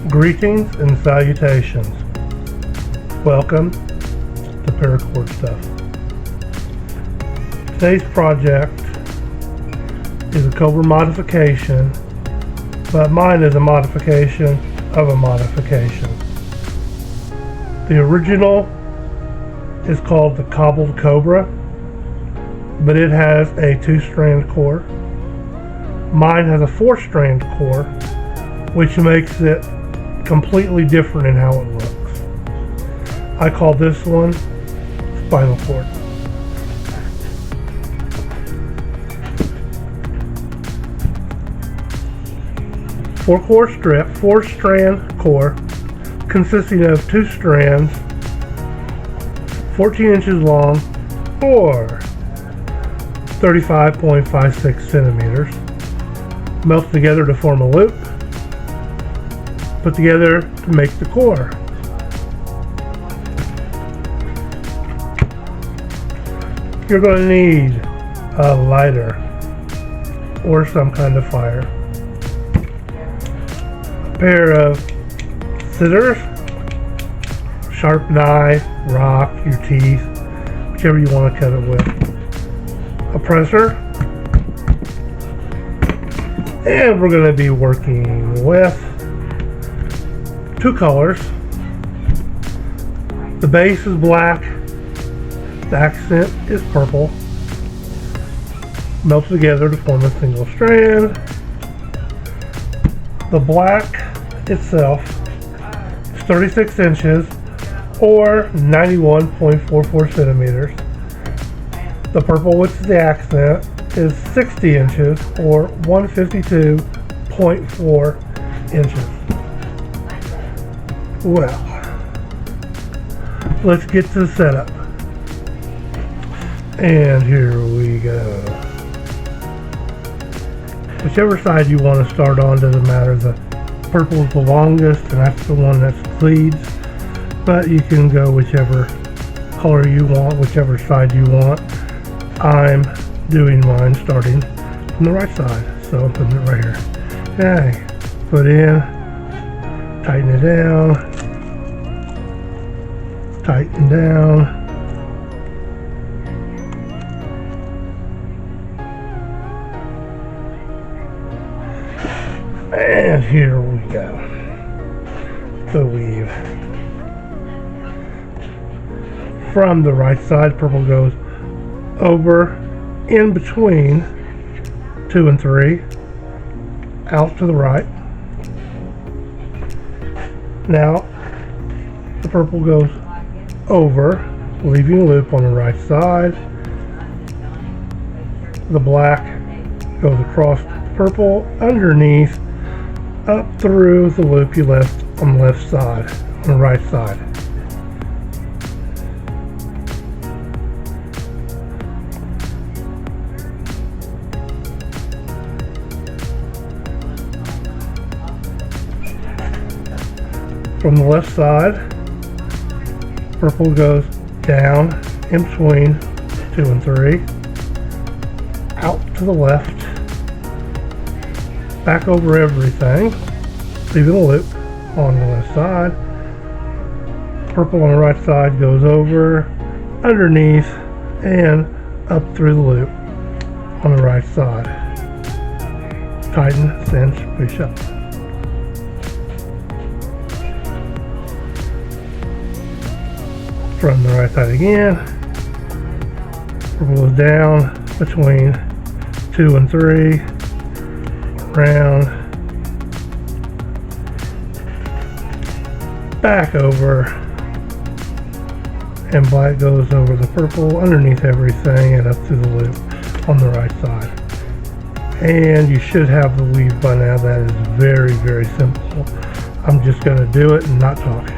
Greetings and salutations. Welcome to Paracord Stuff. Today's project is a Cobra modification, but mine is a modification of a modification. The original is called the cobbled Cobra, but it has a 2-strand core. Mine has a 4-strand core, which makes it completely different in how it looks. I call this one Spinal-Cord. Four-core strip, 4-strand core, consisting of 2 strands, 14 inches long, or 35.56 centimeters, melted together to form a loop, put together to make the core. You're going to need a lighter or some kind of fire, a pair of scissors, sharp knife, rock, your teeth, whichever you want to cut it with, a presser, and we're going to be working with 2 colors. The base is black, the accent is purple, melted together to form a single strand. The black itself is 36 inches or 91.44 centimeters. The purple, which is the accent, is 60 inches or 152.4 inches. Well, let's get to the setup. And here we go. Whichever side you want to start on doesn't matter. The purple is the longest and that's the one that leads, but you can go whichever color you want, whichever side you want. I'm doing mine starting from the right side, so I'm putting it right here. Okay, put in, tighten it down, tighten down, and here we go. The weave. From the right side, purple goes over, in between 2 and 3, out to the right. Now the purple goes over, leaving a loop on the right side. The black goes across the purple, underneath, up through the loop you left on the left side, on the right side. From the left side, purple goes down in between 2 and 3, out to the left, back over everything, leaving a loop on the left side. Purple on the right side goes over, underneath, and up through the loop on the right side. Tighten, cinch, push up. From the right side again, purple goes down between 2 and 3, around, back over, and black goes over the purple, underneath everything, and up through the loop on the right side. And you should have the weave by now. That is very, very simple. I'm just going to do it and not talk.